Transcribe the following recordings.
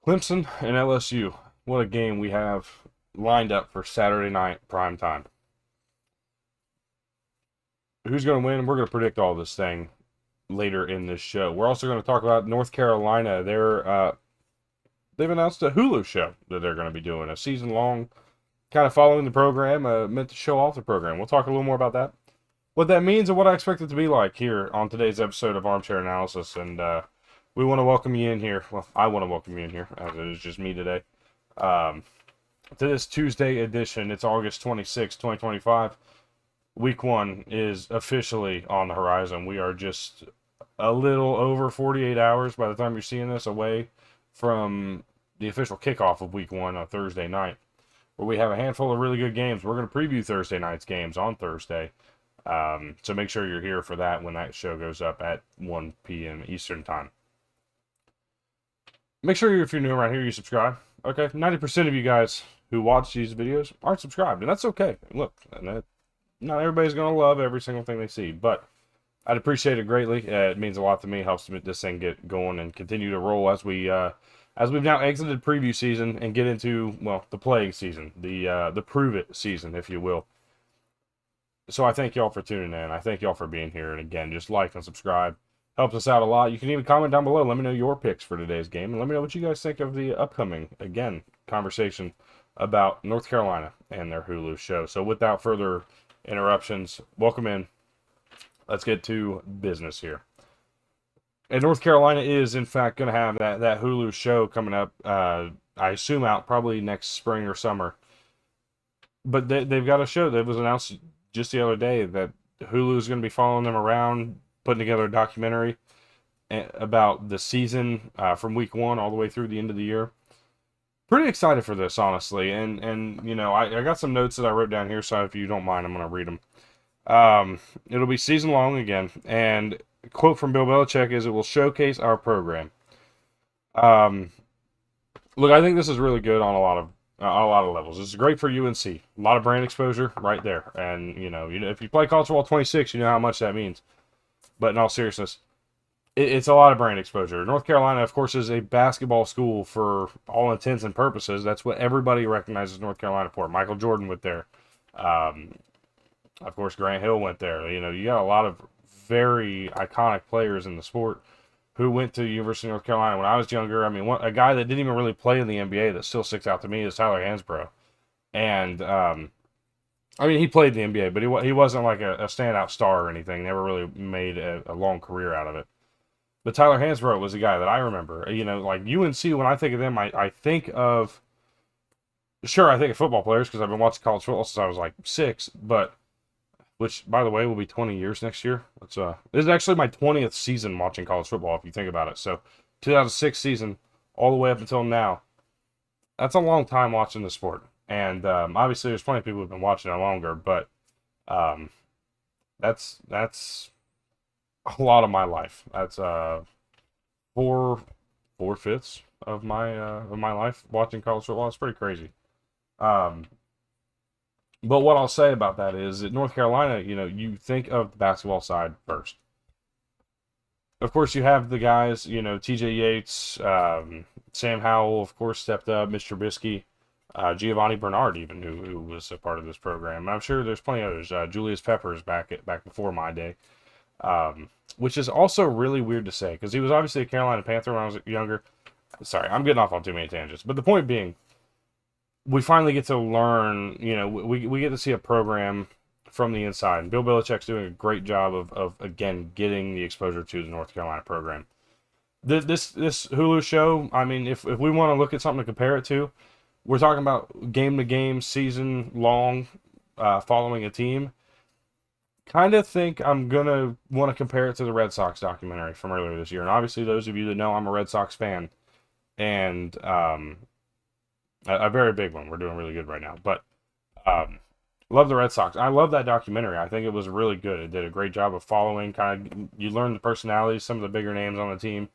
Clemson and LSU. What a game we have lined up for Saturday night prime time. Who's going to win? We're going to predict all this thing later in this show. We're also going to talk about North Carolina. They've announced a Hulu show that they're going to be doing, a season long, kind of following the program, meant to show off the program. We'll talk a little more about that, what that means, and what I expect it to be like here on today's episode of Armchair Analysis. And we want to welcome you in here. Well, I want to welcome you in here, as it is just me today. To this Tuesday edition. It's August 26, 2025. Week 1 is officially on the horizon. We are just a little over 48 hours by the time you're seeing this away from the official kickoff of Week 1 on Thursday night, where we have a handful of really good games. We're going to preview Thursday night's games on Thursday. So make sure you're here for that when that show goes up at 1 p.m. Eastern Time. Make sure if you're new around here, you subscribe. Okay, 90% of you guys who watch these videos aren't subscribed, and that's okay. Look, not everybody's going to love every single thing they see, but I'd appreciate it greatly. It means a lot to me. Helps this thing get going and continue to roll as we've now exited preview season and get into, well, the playing season, the prove it season, if you will. So I thank y'all for tuning in. I thank y'all for being here. And again, just like and subscribe. Helps us out a lot. You can even comment down below. Let me know your picks for today's game. And let me know what you guys think of the upcoming, again, conversation about North Carolina and their Hulu show. So without further interruptions, welcome in. Let's get to business here. And North Carolina is, in fact, going to have that Hulu show coming up, I assume out probably next spring or summer. But they've got a show that was announced just the other day that Hulu is going to be following them around, putting together a documentary about the season from week 1 all the way through the end of the year. Pretty excited for this, honestly. And you know, I got some notes that I wrote down here, so if you don't mind, I'm going to read them. It'll be season long again. And a quote from Bill Belichick is, "It will showcase our program." Look, I think this is really good on a lot of levels. It's great for UNC. A lot of brand exposure right there. And, you know, if you play college football 26, you know how much that means. But in all seriousness, it's a lot of brand exposure. North Carolina, of course, is a basketball school for all intents and purposes. That's what everybody recognizes North Carolina for. Michael Jordan went there. Of course, Grant Hill went there. You know, you got a lot of very iconic players in the sport who went to the University of North Carolina. When I was younger, I mean, a guy that didn't even really play in the NBA that still sticks out to me is Tyler Hansbrough. And, I mean, he played in the NBA, but he wasn't like a standout star or anything. Never really made a long career out of it. But Tyler Hansbrough was a guy that I remember. You know, like UNC, when I think of them, I think of, sure, I think of football players because I've been watching college football since I was like 6, but, which, by the way, will be 20 years next year. This is actually my 20th season watching college football, if you think about it. So, 2006 season, all the way up until now. That's a long time watching the sport. And obviously, there's plenty of people who've been watching it longer, but that's a lot of my life. That's 4/5 of my life watching college football. It's pretty crazy. But what I'll say about that is that North Carolina, you know, you think of the basketball side first. Of course, you have the guys, you know, TJ Yates, Sam Howell, of course, stepped up, Mr. Trubisky, Giovanni Bernard, even, who was a part of this program. And I'm sure there's plenty of others. Julius Peppers back before my day, which is also really weird to say because he was obviously a Carolina Panther when I was younger. Sorry, I'm getting off on too many tangents. But the point being, we finally get to learn, you know, we get to see a program from the inside. And Bill Belichick's doing a great job of again, getting the exposure to the North Carolina program. This Hulu show, I mean, if we want to look at something to compare it to, we're talking about game-to-game, season-long, following a team. Kind of think I'm going to want to compare it to the Red Sox documentary from earlier this year. And obviously, those of you that know, I'm a Red Sox fan. And a very big one. We're doing really good right now. But love the Red Sox. I love that documentary. I think it was really good. It did a great job of following. Kind of, you learn the personalities, some of the bigger names on the team.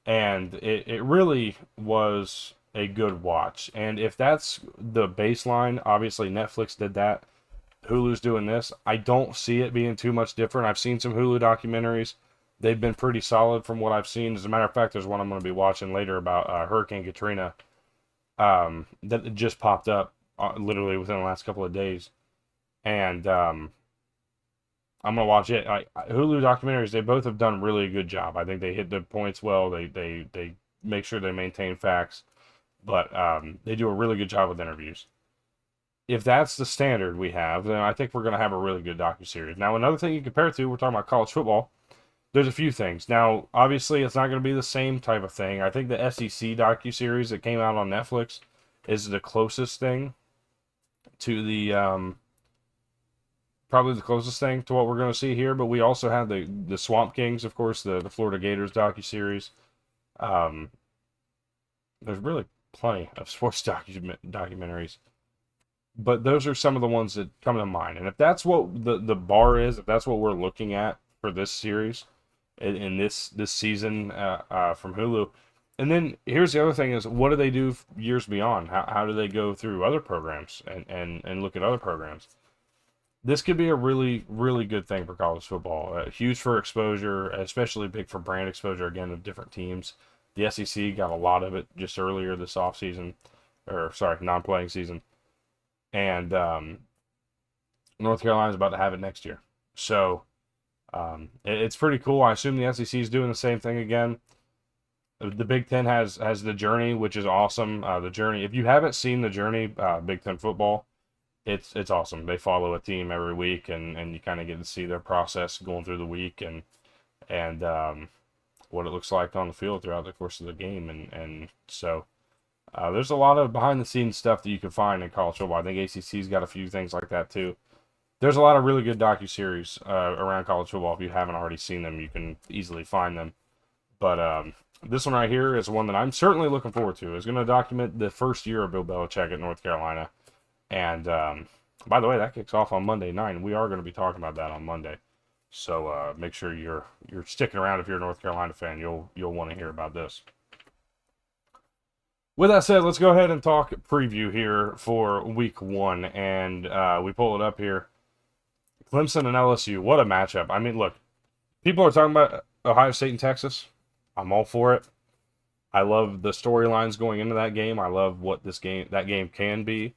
And it really was a good watch. And if that's the baseline, obviously Netflix did that. Hulu's doing this. I don't see it being too much different. I've seen some Hulu documentaries They've been pretty solid from what I've seen. As a matter of fact, there's one I'm going to be watching later about Hurricane Katrina that just popped up literally within the last couple of days. And I'm gonna watch it. Hulu documentaries, they both have done really a good job. I think they hit the points well. They make sure they maintain facts, but they do a really good job with interviews. If that's the standard we have, then I think we're gonna have a really good docuseries. Now, another thing you compare it to, we're talking about college football. There's a few things. Now, obviously, it's not going to be the same type of thing. I think the SEC docuseries that came out on Netflix is the closest thing to the probably the closest thing to what we're going to see here. But we also have the Swamp Kings, of course, the Florida Gators docuseries. Um, there's really plenty of sports documentaries, but those are some of the ones that come to mind. And if that's what the bar is, if that's what we're looking at for this series in this season from Hulu. And then here's the other thing is, what do they do years beyond? How do they go through other programs and look at other programs? This could be a really, really good thing for college football. Huge for exposure, especially big for brand exposure, again, of different teams. The SEC got a lot of it just earlier this offseason, or sorry, non-playing season. And North Carolina's about to have it next year. So it's pretty cool. I assume the SEC is doing the same thing again. The Big Ten has the Journey, which is awesome. The Journey, if you haven't seen the Journey, Big Ten football, it's awesome. They follow a team every week, and you kind of get to see their process going through the week and what it looks like on the field throughout the course of the game. And so there's a lot of behind the scenes stuff that you can find in college football. I think ACC's got a few things like that too. There's a lot of really good docuseries around college football. If you haven't already seen them, you can easily find them. But this one right here is one that I'm certainly looking forward to. It's going to document the first year of Bill Belichick at North Carolina. And by the way, that kicks off on Monday night, and we are going to be talking about that on Monday. So make sure you're sticking around. If you're a North Carolina fan, you'll want to hear about this. With that said, let's go ahead and talk preview here for Week 1. And we pull it up here. Clemson and LSU, what a matchup. I mean, look, people are talking about Ohio State and Texas. I'm all for it. I love the storylines going into that game. I love what that game can be.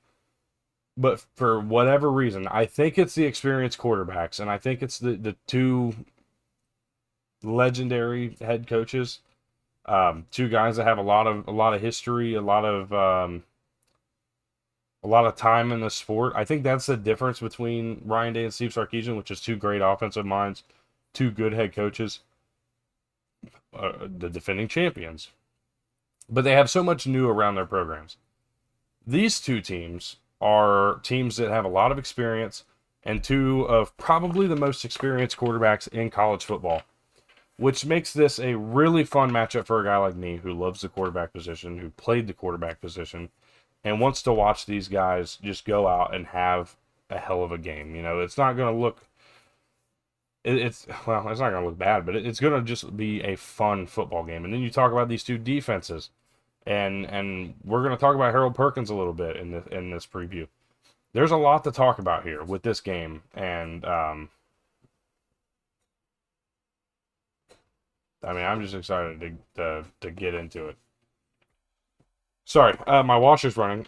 But for whatever reason, I think it's the experienced quarterbacks, and I think it's the two legendary head coaches, two guys that have a lot of history, a lot of time in the sport. I think that's the difference between Ryan Day and Steve Sarkisian, which is two great offensive minds, two good head coaches, the defending champions. But they have so much new around their programs. These two teams are teams that have a lot of experience and two of probably the most experienced quarterbacks in college football, which makes this a really fun matchup for a guy like me who loves the quarterback position, who played the quarterback position, and wants to watch these guys just go out and have a hell of a game. You know, it's not going to look, it's not going to look bad, but it's going to just be a fun football game. And then you talk about these two defenses, and we're going to talk about Harold Perkins a little bit in this preview. There's a lot to talk about here with this game, and I mean, I'm just excited to get into it. Sorry, my washer's running,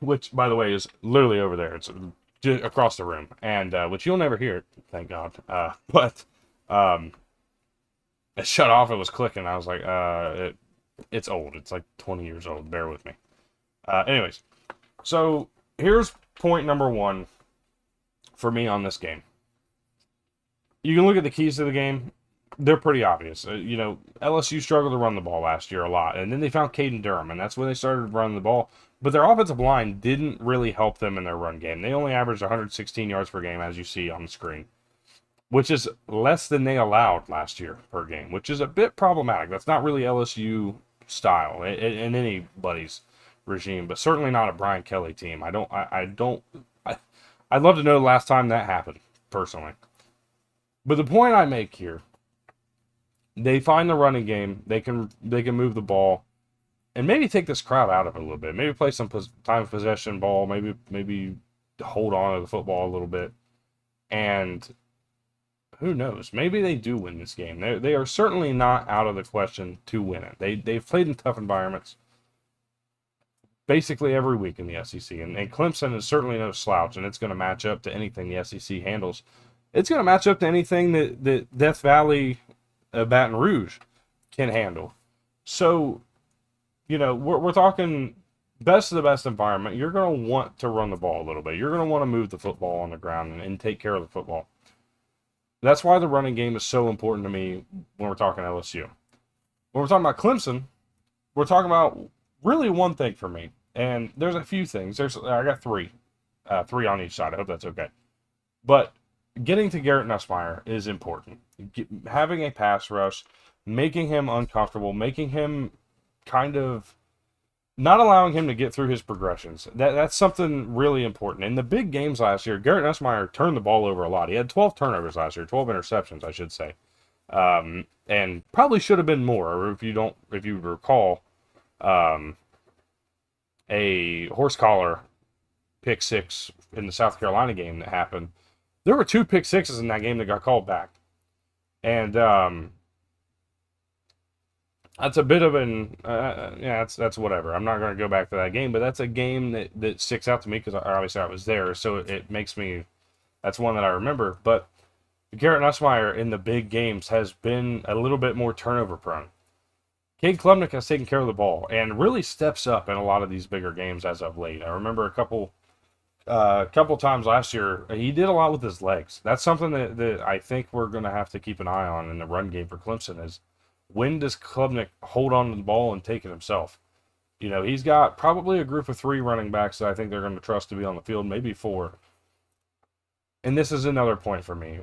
which, by the way, is literally over there. It's just across the room, and which you'll never hear, thank God. But it shut off. It was clicking. I was like, it's old. It's like 20 years old. Bear with me. Anyways, so here's point number one for me on this game. You can look at the keys to the game. They're pretty obvious. LSU struggled to run the ball last year a lot, and then they found Caden Durham, and that's when they started running the ball. But their offensive line didn't really help them in their run game. They only averaged 116 yards per game, as you see on the screen, which is less than they allowed last year per game, which is a bit problematic. That's not really LSU style in anybody's regime, but certainly not a Brian Kelly team. I'd love to know the last time that happened, personally. But the point I make here, they find the running game. They can move the ball, and maybe take this crowd out of it a little bit. Maybe play some time of possession ball. Maybe hold on to the football a little bit. And who knows? Maybe they do win this game. They are certainly not out of the question to win it. They've played in tough environments basically every week in the SEC, and Clemson is certainly no slouch, and it's going to match up to anything the SEC handles. It's going to match up to anything that Death Valley, Baton Rouge can handle. So, we're talking best of the best environment. You're going to want to run the ball a little bit. You're going to want to move the football on the ground and take care of the football. That's why the running game is so important to me when we're talking LSU. When we're talking about Clemson, we're talking about really one thing for me. And there's a few things. I got three on each side. I hope that's okay. But getting to Garrett Nussmeier is important. Having a pass rush, making him uncomfortable, making him kind of not allowing him to get through his progressions. That's something really important. In the big games last year, Garrett Nussmeier turned the ball over a lot. He had 12 turnovers last year, 12 interceptions, I should say. And probably should have been more, or if you recall, a horse collar pick six in the South Carolina game that happened. There were 2 pick sixes in that game that got called back. And that's a bit of an, that's whatever. I'm not going to go back to that game, but that's a game that sticks out to me because obviously I was there, so it makes me, that's one that I remember. But Garrett Nussmeier in the big games has been a little bit more turnover prone. Cade Klubnik has taken care of the ball and really steps up in a lot of these bigger games as of late. I remember a couple times last year, he did a lot with his legs. That's something that I think we're going to have to keep an eye on in the run game for Clemson is, when does Klubnik hold on to the ball and take it himself? He's got probably a group of 3 running backs that I think they're going to trust to be on the field, maybe 4. And this is another point for me,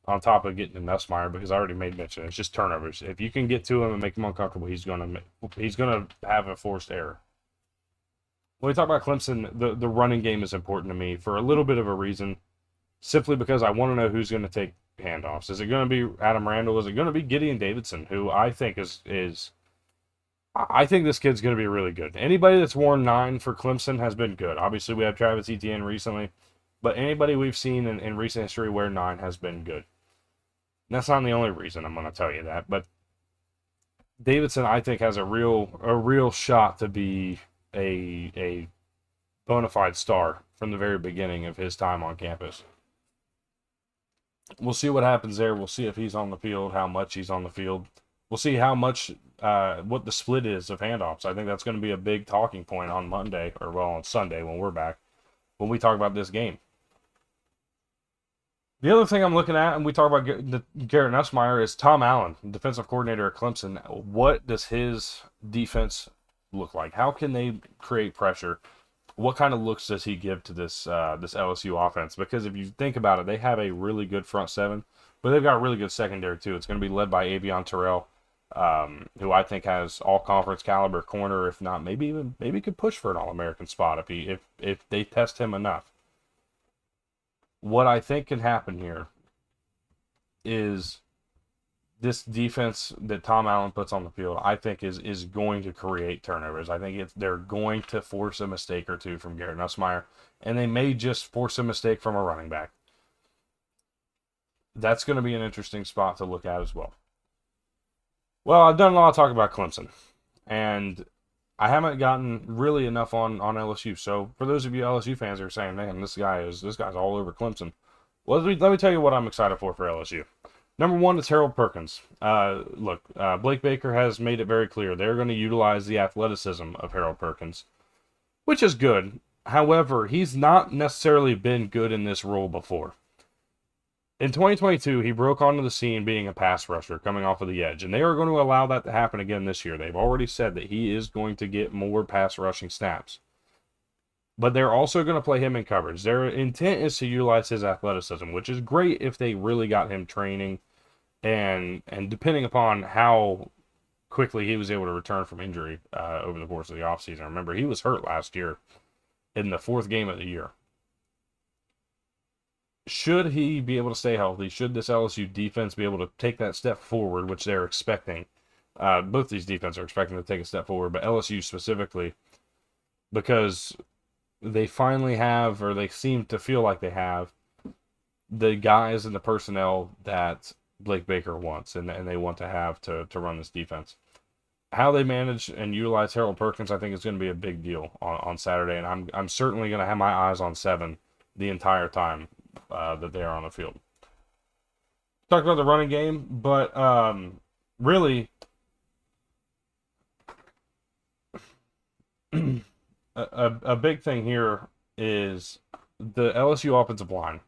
on top of getting to Nussmeier, because I already made mention. It's just turnovers. If you can get to him and make him uncomfortable, he's going to have a forced error. When we talk about Clemson, the running game is important to me for a little bit of a reason, simply because I want to know who's going to take handoffs. Is it going to be Adam Randall? Is it going to be Gideon Davidson, who I think I think this kid's going to be really good. Anybody that's worn 9 for Clemson has been good. Obviously, we have Travis Etienne recently, but anybody we've seen in recent history wear 9 has been good. And that's not the only reason I'm going to tell you that, but Davidson, I think, has a real shot to be a bona fide star from the very beginning of his time on campus. We'll see what happens there. We'll see if he's on the field, how much he's on the field. We'll see how much, what the split is of handoffs. I think that's going to be a big talking point on Monday, on Sunday when we're back, when we talk about this game. The other thing I'm looking at, and we talk about Garrett Nussmeier, is Tom Allen, defensive coordinator at Clemson. What does his defense look like? How can they create pressure? What kind of looks does he give to this LSU offense? Because if you think about it, they have a really good front 7, but they've got a really good secondary too. It's going to be led by Avion Terrell, who I think has all-conference caliber corner, if not maybe could push for an All-American spot if they test him enough. What I think can happen here is this defense that Tom Allen puts on the field, I think is going to create turnovers. I think they're going to force a mistake or two from Garrett Nussmeier, and they may just force a mistake from a running back. That's going to be an interesting spot to look at as well. Well, I've done a lot of talk about Clemson, and I haven't gotten really enough on LSU. So for those of you LSU fans who are saying, man, this guy's all over Clemson, well, let me tell you what I'm excited for LSU. Number 1 is Harold Perkins. Blake Baker has made it very clear they're going to utilize the athleticism of Harold Perkins, which is good. However, he's not necessarily been good in this role before. In 2022, he broke onto the scene being a pass rusher coming off of the edge, and they are going to allow that to happen again this year. They've already said that he is going to get more pass rushing snaps. But they're also going to play him in coverage. Their intent is to utilize his athleticism, which is great if they really got him training and depending upon how quickly he was able to return from injury over the course of the offseason. Remember, he was hurt last year in the 4th game of the year. Should he be able to stay healthy, should this LSU defense be able to take that step forward, which they're expecting, both these defenses are expecting to take a step forward, but LSU specifically, because they finally have, or they seem to feel like they have, the guys and the personnel that Blake Baker wants and they want to have to run this defense. How they manage and utilize Harold Perkins, I think, is going to be a big deal on Saturday, and I'm certainly going to have my eyes on 7 the entire time that they are on the field. Talked about the running game, but really, a big thing here is the LSU offensive line.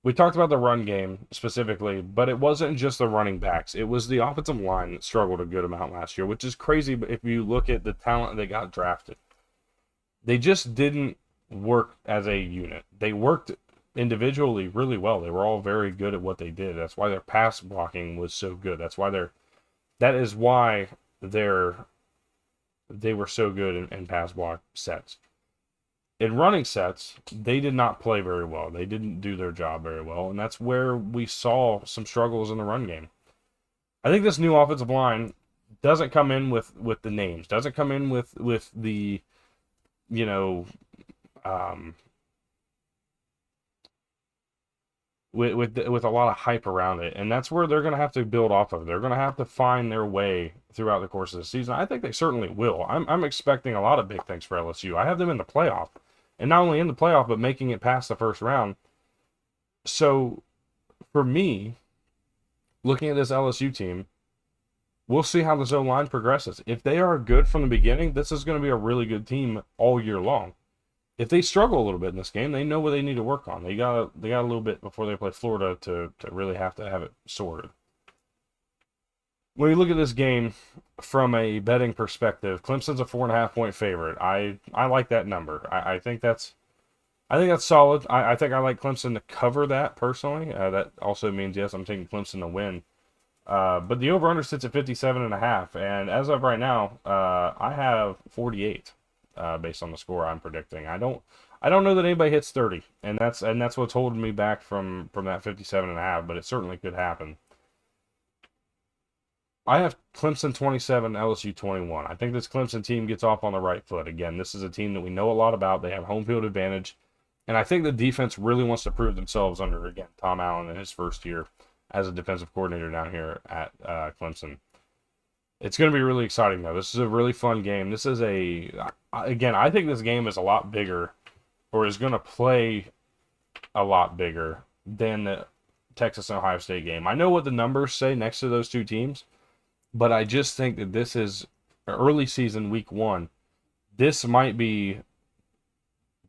We talked about the run game specifically, but it wasn't just the running backs. It was the offensive line that struggled a good amount last year, which is crazy if you look at the talent that got drafted. They just didn't work as a unit. They worked individually really well. They were all very good at what they did. That's why their pass blocking was so good. That is why they were so good in pass block sets. In running sets, they did not play very well. They didn't do their job very well, and that's where we saw some struggles in the run game. I think this new offensive line doesn't come in with the names, doesn't come in with the, you know, with a lot of hype around it, and that's where they're going to have to build off of. They're going to have to find their way throughout the course of the season. I think they certainly will. I'm expecting a lot of big things for LSU. I have them in the playoff, and not only in the playoff, but making it past the first round. So, for me, looking at this LSU team, we'll see how this O-line progresses. If they are good from the beginning, this is going to be a really good team all year long. If they struggle a little bit in this game, they know what they need to work on. They got a little bit before they play Florida to really have to have it sorted. When you look at this game from a betting perspective, Clemson's a 4.5-point favorite. I like that number. I think that's solid. I think I like Clemson to cover that personally. That also means, yes, I'm taking Clemson to win. But the over-under sits at 57.5, and as of right now, I have 48 based on the score I'm predicting. I don't know that anybody hits 30, and that's what's holding me back from that 57.5, but it certainly could happen. I have Clemson 27, LSU 21. I think this Clemson team gets off on the right foot. Again, this is a team that we know a lot about. They have home field advantage. And I think the defense really wants to prove themselves under, again, Tom Allen in his first year as a defensive coordinator down here at Clemson. It's going to be really exciting, though. This is a really fun game. Again, I think this game is a lot bigger, or is going to play a lot bigger than the Texas and Ohio State game. I know what the numbers say next to those two teams, but I just think that this is early season, week 1. This might be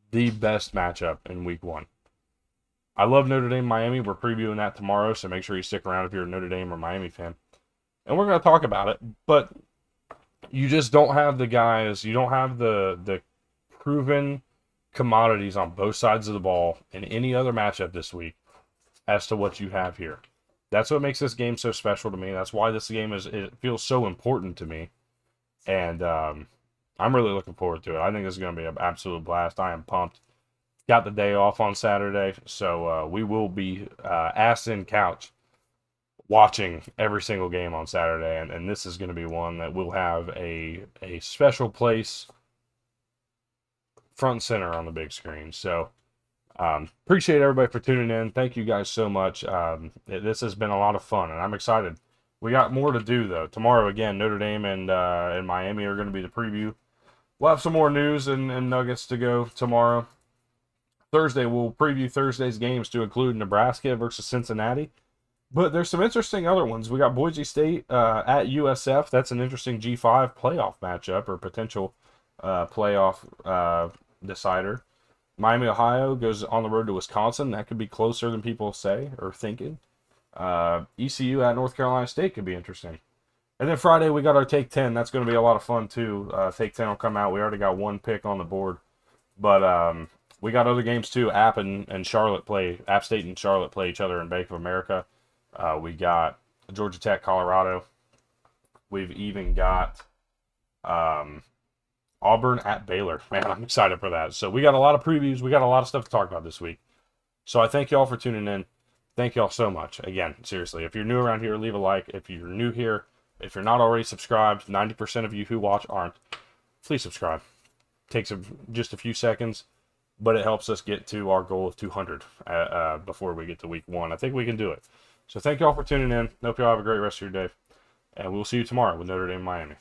the best matchup in week 1. I love Notre Dame, Miami. We're previewing that tomorrow, so make sure you stick around if you're a Notre Dame or Miami fan. And we're going to talk about it, but you just don't have the guys, you don't have the proven commodities on both sides of the ball in any other matchup this week as to what you have here. That's what makes this game so special to me. That's why this game it feels so important to me. And I'm really looking forward to it. I think this is going to be an absolute blast. I am pumped. Got the day off on Saturday, so we will be ass in couch watching every single game on Saturday. And this is going to be one that will have a special place front and center on the big screen. So appreciate everybody for tuning in. Thank you guys so much. This has been a lot of fun, and I'm excited. We got more to do, though. Tomorrow, again, Notre Dame and Miami are going to be the preview. We'll have some more news and nuggets to go tomorrow. Thursday, we'll preview Thursday's games to include Nebraska versus Cincinnati. But there's some interesting other ones. We got Boise State at USF. That's an interesting G5 playoff matchup or potential playoff decider. Miami, Ohio goes on the road to Wisconsin. That could be closer than people say or thinking. ECU at North Carolina State could be interesting. And then Friday, we got our Take 10. That's going to be a lot of fun, too. Take 10 will come out. We already got one pick on the board. But we got other games, too. App State and Charlotte play each other in Bank of America. We got Georgia Tech, Colorado. We've even got Auburn at Baylor. Man, I'm excited for that. So we got a lot of previews. We got a lot of stuff to talk about this week. So I thank y'all for tuning in. Thank y'all so much. Again, seriously, if you're new around here, leave a like. If you're new here, if you're not already subscribed, 90% of you who watch aren't. Please subscribe. Takes just a few seconds. but it helps us get to our goal of 200 before we get to week 1. I think we can do it. So thank you all for tuning in. Hope you all have a great rest of your day. And we'll see you tomorrow with Notre Dame Miami.